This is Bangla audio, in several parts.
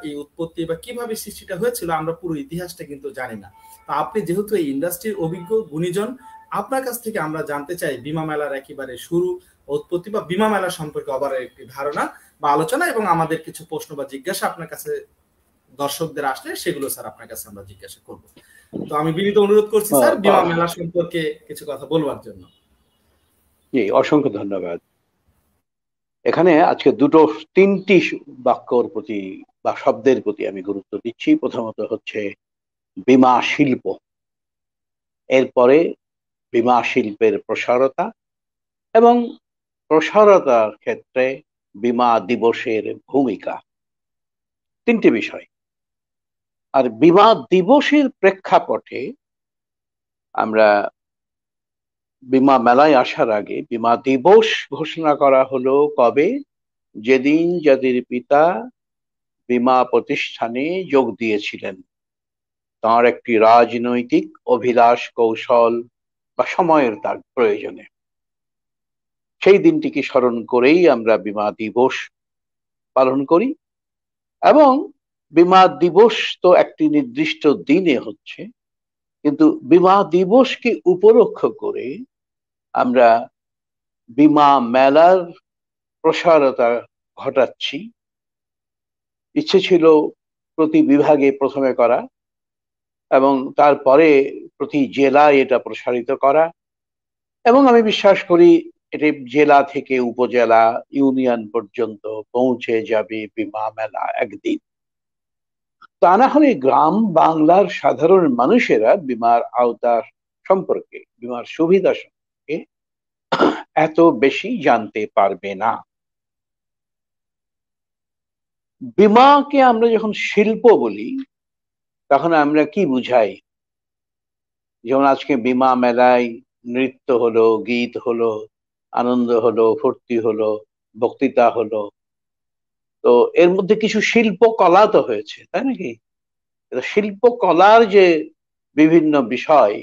এই উৎপত্তি বা কিভাবে সৃষ্টিটা হয়েছিল আমরা পুরো ইতিহাসটা কিন্তু জানি না। তো আপনি যেহেতু এই ইন্ডাস্ট্রির অভিজ্ঞ গুণীজন, আপনার কাছ থেকে আমরা জানতে চাই বিমা মেলার একেবারে শুরু, উৎপত্তি বা বিমা মেলা সম্পর্কে আবার একটি ধারণা বা আলোচনা, এবং আমাদের কিছু প্রশ্ন বা জিজ্ঞাসা আপনার কাছে দর্শকদের আসলে সেগুলো স্যার আপনার কাছে আমরা জিজ্ঞাসা করব। তো আমি বিনীত অনুরোধ করছি স্যার বিমা মেলা সম্পর্কে কিছু কথা বলবার জন্য। জি, অসংখ্য ধন্যবাদ। এখানে আজকে তিনটি বাক্যর প্রতি বা শব্দের প্রতি আমি গুরুত্ব দিচ্ছি। প্রথমত হচ্ছে বিমা শিল্প, এরপরে বিমা শিল্পের প্রসারতা, এবং প্রসারতার ক্ষেত্রে বিমা দিবসের ভূমিকা। তিনটি বিষয়। আর বিমা দিবসের প্রেক্ষাপটে আমরা বিমা মেলায় আসার আগে বিমা দিবস ঘোষণা করা হলো কবে? যেদিন জাতির পিতা বিমা প্রতিষ্ঠানে যোগ দিয়েছিলেন, তার একটি রাজনৈতিক অভিলাষ, কৌশল বা সময়ের তার প্রয়োজনে। সেই দিনটিকে স্মরণ করেই আমরা বিমা দিবস পালন করি। এবং বিমা দিবস তো একটি নির্দিষ্ট দিনে হচ্ছে, কিন্তু বিমা দিবসকে উপলক্ষ করে আমরা বিমা মেলার প্রসারতা ঘটাচ্ছি। ইচ্ছে ছিল প্রতি বিভাগে প্রথমে করা, এবং তারপরে প্রতি জেলায় এটা প্রসারিত করা, এবং আমি বিশ্বাস করি এটি জেলা থেকে উপজেলা, ইউনিয়ন পর্যন্ত পৌঁছে যাবে বিমা মেলা একদিন। তা না হলে গ্রাম বাংলার সাধারণ মানুষেরা বিমার আওতা সম্পর্কে, বিমার সুবিধা সম্পর্কে এত বেশি জানতে পারবে না। বিমাকে আমরা যখন শিল্প বলি তখন আমরা কি বুঝাই? যেমন আজকে বিমা মেলায় নৃত্য হলো, গীত হলো, আনন্দ হলো, ফুর্তি হলো, বক্তৃতা হলো, তো এর মধ্যে কিছু শিল্পকলা তো হয়েছে, তাই নাকি? শিল্পকলার যে বিভিন্ন বিষয়,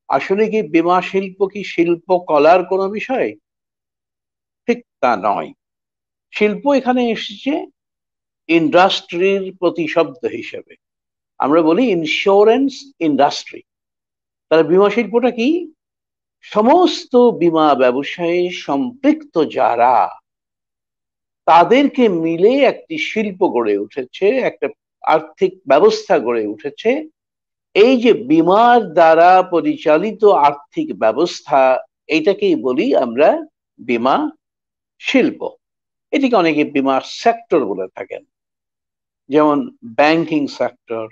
আসলে কি বিমা শিল্প কি শিল্পকলার কোনো বিষয়? ঠিক তা নয়। শিল্প এখানে এসেছে ইন্ডাস্ট্রির প্রতিশব্দ হিসেবে। আমরা বলি ইন্স্যুরেন্স ইন্ডাস্ট্রি। তাহলে বিমা শিল্পটা কি? সমস্ত বিমা ব্যবসায়ে সম্পৃক্ত যারা, তাদেরকে মিলে একটি শিল্প গড়ে উঠেছে, একটা আর্থিক ব্যবস্থা গড়ে উঠেছে। এই যে বিমার দ্বারা পরিচালিত আর্থিক ব্যবস্থা, এইটাকেই বলি আমরা বিমা শিল্প। এটিকে অনেকে বিমা সেক্টর বলে থাকেন, যেমন ব্যাংকিং সেক্টর,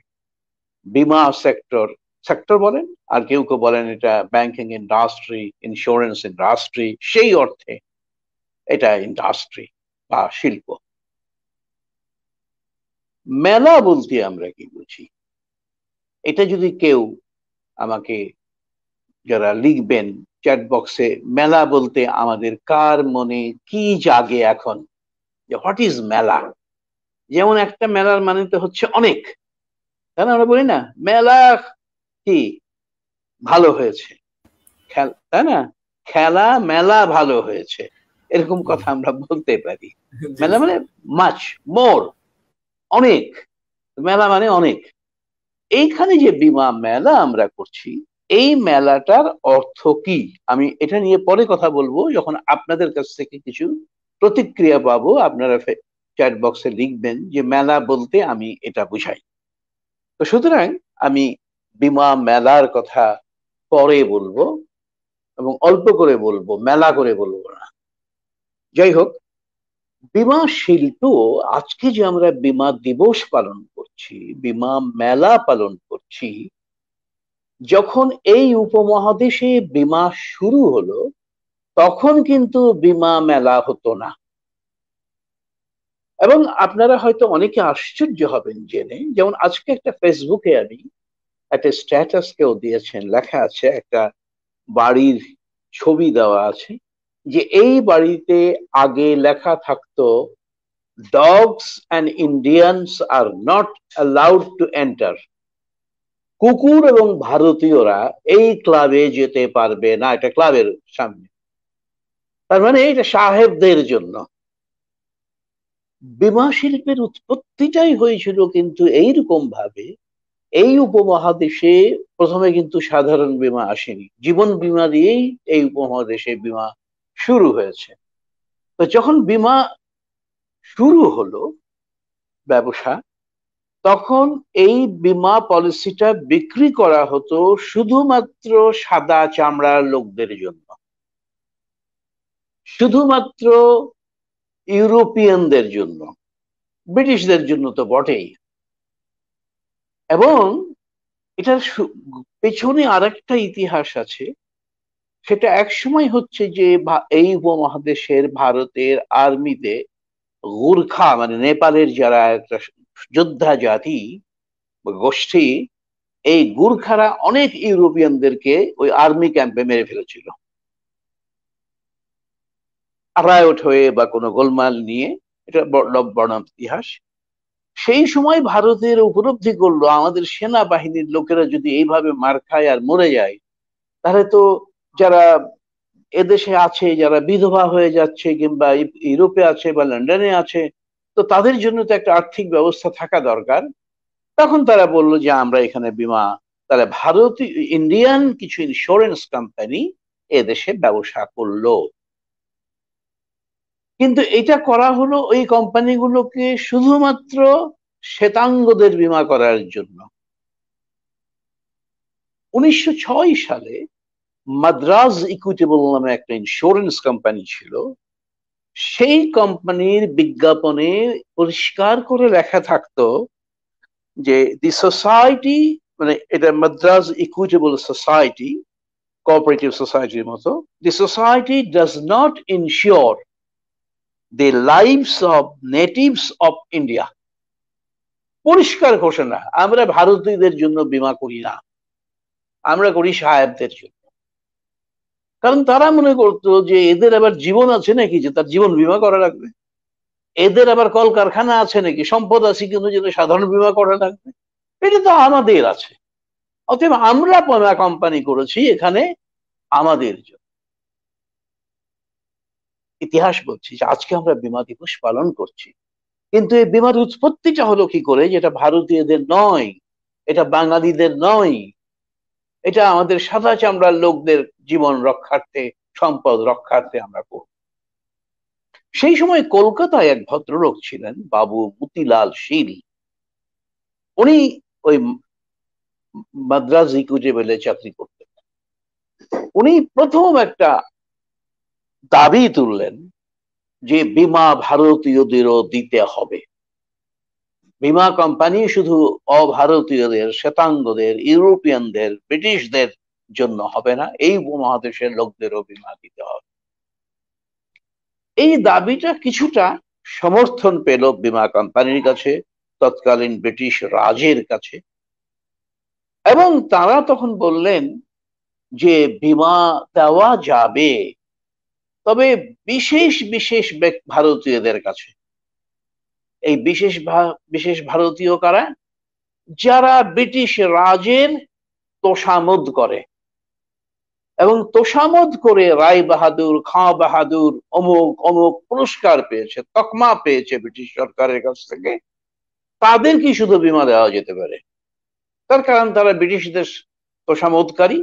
বিমা সেক্টর, সেক্টর বলেন, আর কেউ কেউ বলেন এটা ব্যাংকিং ইন্ডাস্ট্রি, ইন্স্যুরেন্স ইন্ডাস্ট্রি, সেই অর্থে এটা ইন্ডাস্ট্রি বা শিল্প। মেলা বলতে আমরা কি বুঝি? এটা যদি কেউ আমাকে, যারা লিখবেন চ্যাট বক্সে, মেলা বলতে আমাদের কার মনে কি জাগে এখন, যে হোয়াট ইজ মেলা? যেমন একটা মেলার মানে তো হচ্ছে অনেক, তাই না? আমরা বলি না মেলা কি ভালো হয়েছে, তাই না? খেলা মেলা ভালো হয়েছে, এরকম কথা আমরা বলতে পারি। মেলা মানে মাছ, মোর, অনেক। মেলা মানে অনেক। এইখানে যে বিমা মেলা আমরা করছি, এই মেলাটার অর্থ কি? আমি এটা নিয়ে পরে কথা বলবো, যখন আপনাদের কাছ থেকে কিছু প্রতিক্রিয়া পাবো। আপনারা চ্যাট বক্সে লিখবেন যে মেলা বলতে আমি এটা বুঝাই। তো সুতরাং আমি বিমা মেলার কথা পরে বলবো, এবং অল্প করে বলবো, মেলা করে বলবো না। যাই হোক, বিমা শিল্প, আজকে যে আমরা বিমা দিবস পালন করছি, বিমা মেলা পালন করছি, যখন এই উপমহাদেশে বিমা শুরু হলো তখন কিন্তু বিমা মেলা হতো না। এবং আপনারা হয়তো অনেকে আশ্চর্য হবেন জেনে, যেমন আজকে একটা ফেসবুকে আমি একটা স্ট্যাটাস কেউ দিয়েছেন, লেখা আছে, একটা বাড়ির ছবি দেওয়া আছে, যে এই বাড়িতে আগে লেখা থাকতো dogs and Indians are not allowed to enter. কুকুর এবং ভারতীয়রা এই ক্লাবে যেতে পারবে না, এটা ক্লাবের সামনে। তার মানে এটা সাহেবদের জন্য। বিমা শিল্পের উৎপত্তিটাই হয়েছিল কিন্তু এইরকম ভাবে, এই উপমহাদেশে প্রথমে কিন্তু সাধারণ বীমা আসেনি, জীবন বীমা দিয়েই এই উপমহাদেশে বীমা শুরু হয়েছে। তো যখন বীমা শুরু হলো ব্যবসা, তখন এই বীমা পলিসিটা বিক্রি করা হতো শুধুমাত্র সাদা চামড়ার লোকদের জন্য, শুধুমাত্র ইউরোপিয়ানদের জন্য, ব্রিটিশদের জন্য তো বটেই। এবং এটার পেছনে আরেকটা ইতিহাস আছে। সেটা একসময় হচ্ছে যে এই উপমহাদেশের ভারতের আর্মিতে গুর্খা মানে নেপালের যারা একটা যোদ্ধা জাতি গোষ্ঠী, এই গুর্খারা অনেক ইউরোপিয়ানদেরকে ওই আর্মি ক্যাম্পে মেরে ফেলেছিল, রায়ট হয়ে বা কোনো গোলমাল নিয়ে। এটা বর্ণাম ইতিহাস। সেই সময় ভারতের উপলব্ধি করলো আমাদের সেনাবাহিনীর লোকেরা যদি এইভাবে মার খায় আর মরে যায়, তাহলে তো যারা এদেশে আছে, যারা বিধবা হয়ে যাচ্ছে কিংবা ইউরোপে আছে বা লন্ডনে আছে, তো তাদের জন্য তো একটা আর্থিক ব্যবস্থা থাকা দরকার। তখন তারা বললো যে আমরা এখানে বীমা, তারা ভারতীয় ইন্ডিয়ান কিছু ইন্স্যুরেন্স কোম্পানি এদেশে ব্যবসা করলো। কিন্তু এটা করা হলো ওই কোম্পানিগুলোকে শুধুমাত্র শ্বেতাঙ্গদের বীমা করার জন্য। 1906 সালে মাদ্রাজ ইকুইটেবল নামে একটা ইন্স্যুরেন্স কোম্পানি ছিল। সেই কোম্পানির বিজ্ঞাপনে পরিষ্কার করে লেখা থাকতো যে দি সোসাইটি, মানে এটা মাদ্রাজ ইকুইটেবল সোসাইটি, কোঅপারেটিভ সোসাইটির মতো, দি society does not ensure the lives of natives of India. পরিষ্কার ঘোষণা, আমরা ভারতীয়দের জন্য বীমা করি না, আমরা করি সাহেবদের জন্য। কারণ তারা মনে করতো যে এদের আবার জীবন আছে নাকি যে তার জীবন বীমা করা লাগবে, এদের আবার কলকারখানা আছে নাকি, সম্পদ আছে কিন্তু যেন সাধারণ বীমা করা লাগবে, এটা তো আমাদের আছে, অতএব আমরা বীমা কোম্পানি করেছি এখানে আমাদের জন্য। ইতিহাস বলছি যে আজকে আমরা বীমা দিবস পালন করছি, কিন্তু এই বীমার উৎপত্তিটা হলো কি করে, যেটা ভারতীয়দের নয়, এটা বাঙালিদের নয়, এটা আমাদের সাদা চামড়ার লোকদের জীবন রক্ষার্থে, সম্পদ রক্ষার্থে আমরা করব। সেই সময় কলকাতায় এক ভদ্রলোক ছিলেন বাবু মতিলাল শীল। উনি ওই মাদ্রাজ ইকুইটেবলে চাকরি করতেন। উনি প্রথম একটা দাবি তুললেন যে বীমা ভারতীয়দেরও দিতে হবে। বীমা কোম্পানি শুধু অভারতীয়দের, শ্বেতাঙ্গদের, ইউরোপিয়ানদের, ব্রিটিশদের জন্য হবে না, এই উপমহাদেশের লোকদেরও বীমা দিতে হবে। এই দাবিটা কিছুটা সমর্থন পেল বীমা কোম্পানির কাছে, তৎকালীন ব্রিটিশ রাজের কাছে। এবং তারা তখন বললেন যে বীমা দেওয়া যাবে, তবে বিশেষ বিশেষ ভারতীয়দের কাছে। এই বিশেষ ভারতীয় কারা? যারা ব্রিটিশ রাজের তোষামোদ করে, এবং তোষামোদ করে রায় বাহাদুর, খাঁ বাহাদুর, অমুক অমুক পুরস্কার পেয়েছে, তকমা পেয়েছে ব্রিটিশ সরকারের কাছ থেকে, তাদেরকে শুধু বীমা দেওয়া যেতে পারে। তার কারণ তারা ব্রিটিশদের তোষামোদকারী,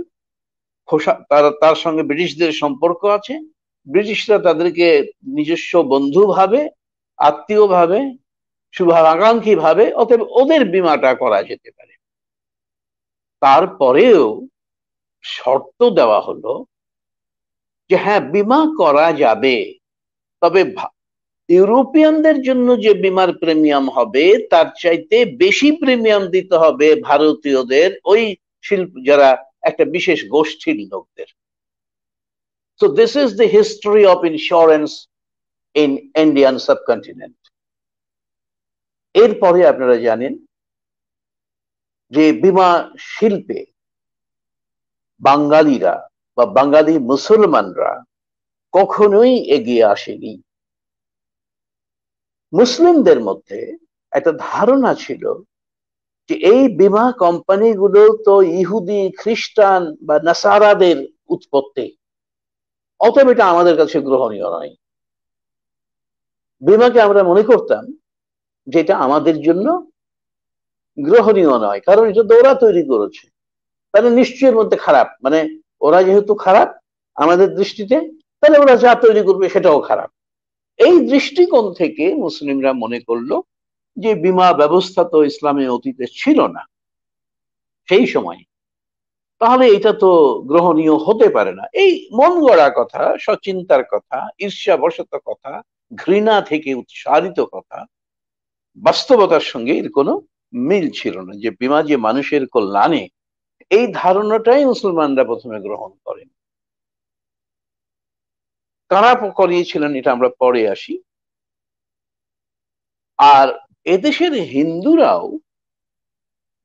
তার সঙ্গে ব্রিটিশদের সম্পর্ক আছে, ব্রিটিশরা তাদেরকে নিজস্ব বন্ধু ভাবে, আত্মীয় ভাবে, শুভাকাঙ্ক্ষী ভাবে, অতএব ওদের বীমাটা করা যেতে পারে। তারপরেও শর্ত দেওয়া হলো যে হ্যাঁ, বীমা করা যাবে, তবে ইউরোপিয়ানদের জন্য যে বীমার প্রিমিয়াম হবে তার চাইতে বেশি প্রিমিয়াম দিতে হবে ভারতীয়দের, ওই যারা একটা বিশেষ গোষ্ঠীর লোকদের। So this is the history of insurance in Indian subcontinent. এরপরে আপনারা জানেন যে বীমা শিল্পে বাঙালিরা বা বাঙালি মুসলমানরা কখনোই এগিয়ে আসেনি। মুসলিমদের মধ্যে একটা ধারণা ছিল যে এই বীমা কোম্পানিগুলো তো ইহুদি, খ্রিস্টান বা নাসারাদের উৎপত্তি, অতএব এটা আমাদের কাছে গ্রহণীয় নয়। বিমাকে আমরা মনে করতাম যে এটা আমাদের জন্য গ্রহণীয় নয়, কারণ এটা তো ওরা তৈরি করেছে, তাহলে নিশ্চয়ের মধ্যে খারাপ, মানে ওরা যেহেতু খারাপ আমাদের দৃষ্টিতে, তাহলে ওরা যা তৈরি করবে সেটাও খারাপ। এই দৃষ্টিকোণ থেকে মুসলিমরা মনে করলো যে বিমা ব্যবস্থা তো ইসলামে অতীতে ছিল না সেই সময়, তাহলে এটা তো গ্রহণীয় হতে পারে না। এই মন গড়া কথা, সচিন্তার কথা, ঈর্ষাবশত কথা, ঘৃণা থেকে উৎসারিত কথা, বাস্তবতার সঙ্গে এর কোনো মিল ছিল না। যে বিমা যে মানুষের কল্যাণে, এই ধারণাটাই মুসলমানরা প্রথমে গ্রহণ করেন। কারা করিয়েছিলেন এটা আমরা পরে আসি। আর এদেশের হিন্দুরাও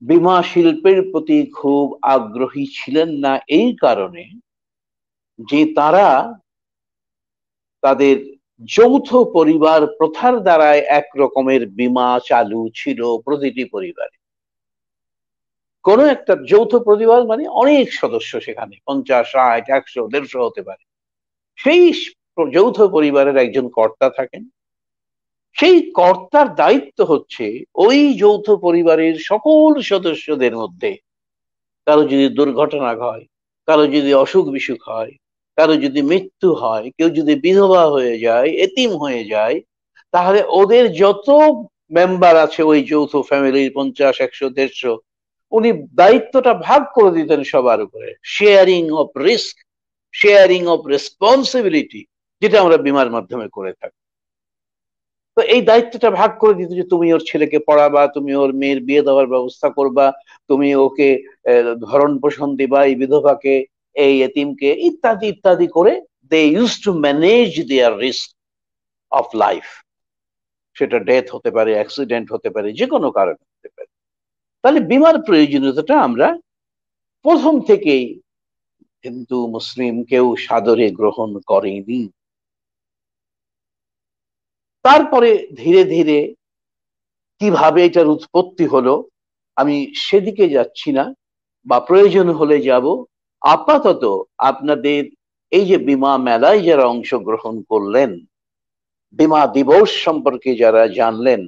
বিমা শিল্পের প্রতি খুব আগ্রহী ছিলেন না, এই কারণে যে তারা তাদের যৌথ পরিবার প্রথার দ্বারায় এক রকমের বিমা চালু ছিল প্রতিটি পরিবারে। কোন একটা যৌথ পরিবার মানে অনেক সদস্য, সেখানে 50, 60, 100, 150 হতে পারে। সেই যৌথ পরিবারের একজন কর্তা থাকেন, সেই কর্তার দায়িত্ব হচ্ছে ওই যৌথ পরিবারের সকল সদস্যদের মধ্যে কারো যদি দুর্ঘটনা হয়, কারো যদি অসুখ বিসুখ হয়, কারো যদি মৃত্যু হয়, কেউ যদি বিধবা হয়ে যায়, এতিম হয়ে যায়, তাহলে ওদের যত মেম্বার আছে ওই যৌথ ফ্যামিলির 50, 100, 150, উনি দায়িত্বটা ভাগ করে দিতেন সবার উপরে। Sharing of risk, sharing of responsibility, যেটা আমরা বিমার মাধ্যমে করে থাকি। তো এই দায়িত্বটা ভাগ করে দিত যে তুমি ওর ছেলেকে পড়াবা, তুমি ওর মেয়ের বিয়ে দেওয়ার ব্যবস্থা করবা, তুমি ওকে ভরণ পোষণ দিবা, এই বিধবাকে, এই এতিমকে, ইত্যাদি ইত্যাদি করে they use to manage their risk of life. সেটা ডেথ হতে পারে, অ্যাক্সিডেন্ট হতে পারে, যে কোনো কারণে হতে পারে। তাহলে বিমার প্রয়োজনীয়তাটা আমরা প্রথম থেকেই হিন্দু মুসলিম কেউ সাদরে গ্রহণ করেনি। তারপরে ধীরে ধীরে কিভাবে এটার উৎপত্তি হলো আমি সেদিকে যাচ্ছি না, বা প্রয়োজন হলে যাব। আপাতত আপনাদের এই যে বিমা মেলায় যারা অংশগ্রহণ করলেন, বিমা দিবস সম্পর্কে যারা জানলেন,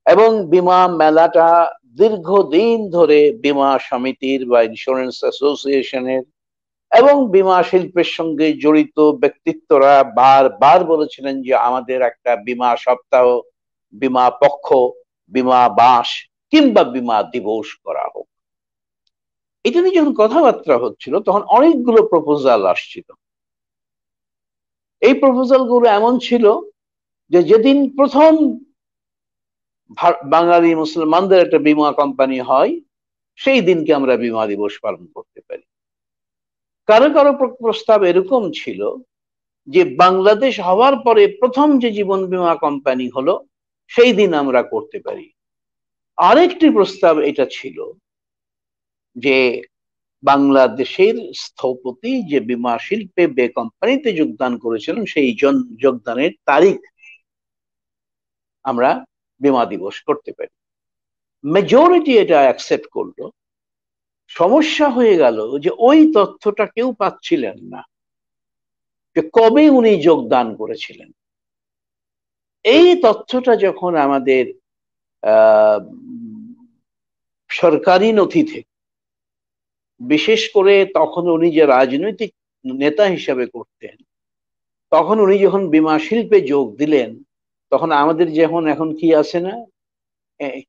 এবং বিমা মেলাটা দীর্ঘদিন ধরে বিমা সমিতির বা ইন্স্যুরেন্স অ্যাসোসিয়েশনের এবং বিমা শিল্পের সঙ্গে জড়িত ব্যক্তিত্বরা বারবার বলেছিলেন যে আমাদের একটা বিমা সপ্তাহ, বিমা পক্ষ, বিমা মাস কিংবা বিমা দিবস করা হোক। এটা নিয়ে যখন কথাবার্তা হচ্ছিল তখন অনেকগুলো প্রপোজাল আসছিল। এই প্রপোজাল গুলো এমন ছিল যে যেদিন প্রথম বাঙালি মুসলমানদের একটা বিমা কোম্পানি হয়, সেই দিনকে আমরা বিমা দিবস পালন করতে পারি। কারো কারো প্রস্তাব এরকম ছিল যে বাংলাদেশ হওয়ার পরে প্রথম যে জীবন বীমা কোম্পানি হলো সেই দিন আমরা করতে পারি। আরেকটি প্রস্তাব এটা ছিল যে বাংলাদেশের স্থপতি যে বিমা শিল্পে বে কোম্পানিতে যোগদান করেছিলেন সেই যোগদানের তারিখ আমরা বিমা দিবস করতে পারি। মেজরিটি এটা অ্যাকসেপ্ট করলো। সমস্যা হয়ে গেল যে ওই তথ্যটা কেউ পাচ্ছিলেন না যে কবে উনি যোগদান করেছিলেন। এই তথ্যটা যখন আমাদের সরকারি নথি থেকে, বিশেষ করে তখন উনি যে রাজনৈতিক নেতা হিসাবে করতেন, তখন উনি যখন বিমা শিল্পে যোগ দিলেন, তখন আমাদের যখন এখন কি আছে না,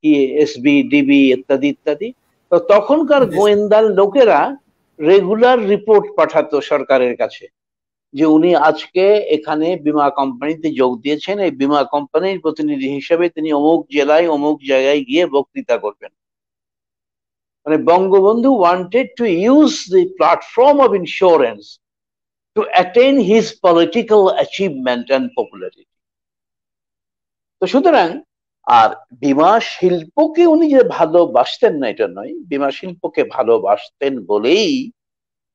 কি এসবি, ডিবি ইত্যাদি ইত্যাদি, তো তখনকার গোয়েন্দার লোকেরা রেগুলার রিপোর্ট পাঠাতো সরকারের কাছে যে উনি আজকে এখানে বিমা কোম্পানিতে যোগ দিয়েছেন, এই বিমা কোম্পানির প্রতিনিধি হিসেবে তিনি অমুক জেলায় অমুক জায়গায় গিয়ে বক্তৃতা করবেন। মানে Bangabandhu wanted to use the platform of insurance to attain his political achievement and popularity. তো সুতরাং আর বিমা শিল্পকে উনি যে ভালোবাসতেন না এটা নয়, বিমা শিল্পকে ভালোবাসতেন বলেই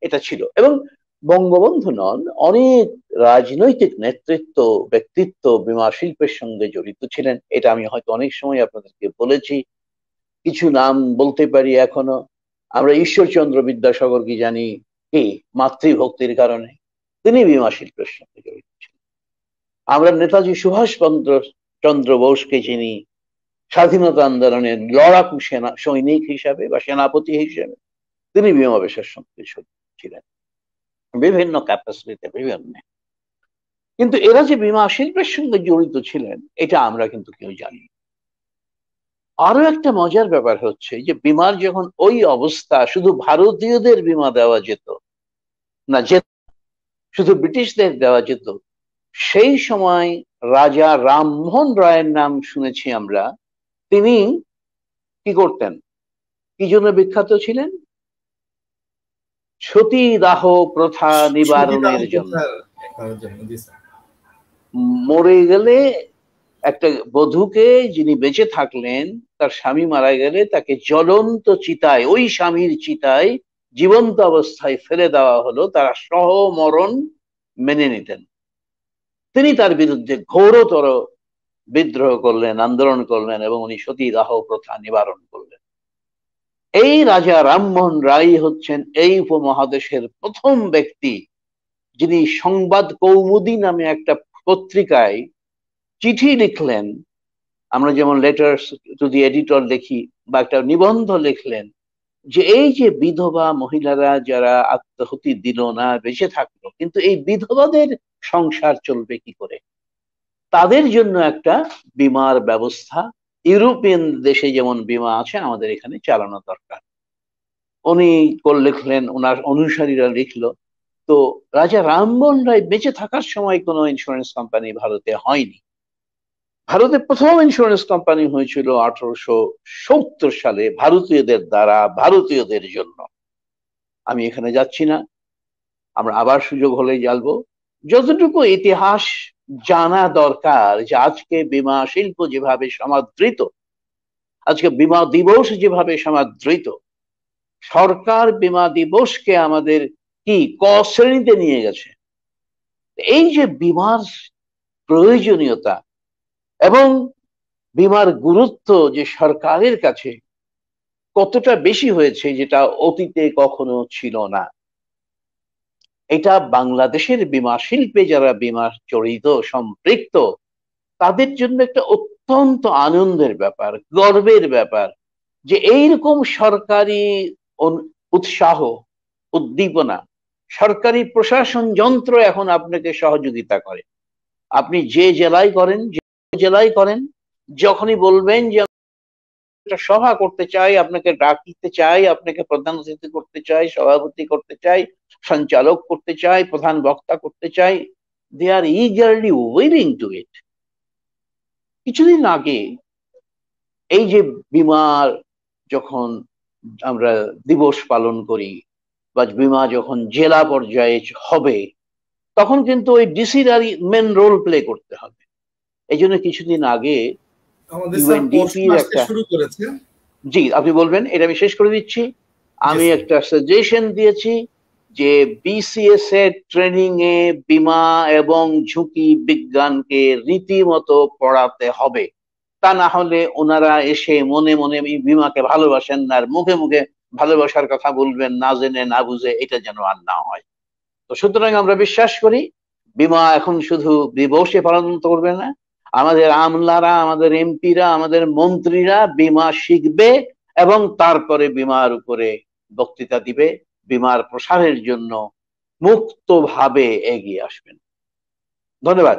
এটা ছিল। এবং বঙ্গবন্ধু নন, অনেক রাজনৈতিক নেতৃত্ব ব্যক্তিত্ব বিমা শিল্পের সঙ্গে জড়িত ছিলেন। এটা আমি হয়তো অনেক সময় আপনাদেরকে বলেছি, কিছু নাম বলতে পারি এখনো। আমরা ঈশ্বরচন্দ্র বিদ্যাসাগর কি জানি, কি মাতৃভক্তির কারণে তিনি বিমা শিল্পের সঙ্গে জড়িত ছিলেন। আমরা নেতাজি সুভাষ চন্দ্র বোসকে চিনি স্বাধীনতা আন্দোলনের লড়াকু সৈনিক হিসাবে বা সেনাপতি হিসেবে। তিনি বিমা বিশের সঙ্গে ছিলেন বিভিন্ন ক্যাপাসিটিতে, বিভিন্ন। কিন্তু এরা যে বিমা শিল্পের সঙ্গে জড়িত ছিলেন এটা আমরা কিন্তু কেউ জানি। আরো একটা মজার ব্যাপার হচ্ছে যে বিমার যখন ওই অবস্থা, শুধু ভারতীয়দের বিমা দেওয়া যেত না, যেত শুধু ব্রিটিশদের দেওয়া যেত, সেই সময় রাজা রামমোহন রায়ের নাম শুনেছি আমরা। তিনি কি করতেন, কি জন্য বিখ্যাত ছিলেন? সতীদাহ প্রথা সতীদাহ নিবারণের জন্য। প্রথার জন্য, জি স্যার। মরে গেলে একটা বধূকে, যিনি বেঁচে থাকলেন, তার স্বামী মারা গেলে তাকে জ্বলন্ত চিতায়, ওই স্বামীর চিতায় জীবন্ত অবস্থায় ফেলে দেওয়া হলো, তারা সহমরণ মেনে নিতেন। তিনি তার বিরুদ্ধে ঘোরতর বিদ্রোহ করলেন, আন্দোলন করলেন এবং উনি সতীদাহ প্রথা নিবারণ করলেন। এই রাজা রামমোহন রায় হচ্ছেন এই উপমহাদেশের প্রথম ব্যক্তি যিনি সংবাদ কৌমুদী নামে একটা পত্রিকায় চিঠি লিখলেন। আমরা যেমন লেটার্স টু দি এডিটর লিখি বা একটা নিবন্ধ লিখলেন যে এই যে বিধবা মহিলারা যারা আত্মাহুতি দিল না, বেঁচে থাকলো, কিন্তু এই বিধবাদের সংসার চলবে কি করে, তাদের জন্য একটা বীমার ব্যবস্থা ইউরোপিয়ান দেশে যেমন বীমা আছে আমাদের এখানে চালানো দরকার। উনি লিখলেন, ওনার অনুসারীরা লিখলো। তো রাজা রামমোহন রায় বেঁচে থাকার সময় কোনো ইন্স্যুরেন্স কোম্পানি ভারতে হয়নি। ভারতে প্রথম ইন্স্যুরেন্স কোম্পানি হয়েছিল 1870 সালে ভারতীয়দের দ্বারা, ভারতীয়দের জন্য। আমি এখানে যাচ্ছি না, আমরা আবার সুযোগ হলে জানবো। যতটুকু ইতিহাস জানা দরকার যে আজকে বীমা শিল্প যেভাবে সমাদৃত, আজকে বীমা দিবস যেভাবে সমাদৃত, সরকার বীমা দিবসকে আমাদের কি ক শ্রেণীতে নিয়ে গেছে। এই যে বীমার প্রয়োজনীয়তা এবং বীমার গুরুত্ব যে সরকারের কাছে কতটা বেশি হয়েছে, যেটা অতীতে কখনো ছিল না, এটা বাংলাদেশের বীমা শিল্পে যারা বীমা জড়িত, সম্পৃক্ত, তাদের জন্য একটা অত্যন্ত আনন্দের ব্যাপার, গর্বের ব্যাপার যে এইরকম সরকারি উৎসাহ, উদ্দীপনা, সরকারি প্রশাসন যন্ত্র এখন আপনাকে সহযোগিতা করে। আপনি যে জেলায় করেন, যে জেলায় করেন, যখনই বলবেন যে একটা সভা করতে চাই, আপনাকে ডাকতে চাই, আপনাকে প্রধান অতিথি করতে চাই, সভাপতি করতে চাই, সঞ্চালক করতে চাই, প্রধান বক্তা করতে চাই, দে আর ইগারলি উইলিং টু ইট। কিছুদিন আগে এই যে বীমার যখন আমরা দিবস পালন করি বা বীমা যখন জেলা পর্যায়ে হবে, তখন কিন্তু ওই ডিসির আর মেন রোল প্লে করতে হবে। এই জন্য কিছুদিন আগে আমাদের স্যার ইউএনডিপির একটা, শুরু করেছে। জি আপনি বলবেন, এটা আমি শেষ করে দিচ্ছি। আমি একটা সাজেশন দিয়েছি যে বিসিএস এর ট্রেনিং এ বীমা এবং ঝুঁকি বিজ্ঞানকে রীতিমতো পড়াতে হবে। তা না হলে ওনারা এসে মনে মনে বীমাকে ভালোবাসেন না, আর মুখে মুখে ভালোবাসার কথা বলবেন, না জেনে না বুঝে, এটা যেন আর না হয়। তো সুতরাং আমরা বিশ্বাস করি বীমা এখন শুধু দিবসে পালন করবে না, আমাদের আমলারা, আমাদের এমপিরা, আমাদের মন্ত্রীরা বীমা শিখবে এবং তারপরে বীমার উপরে বক্তৃতা দিবে, বীমার প্রসারের জন্য মুক্তভাবে এগিয়ে আসবেন। ধন্যবাদ।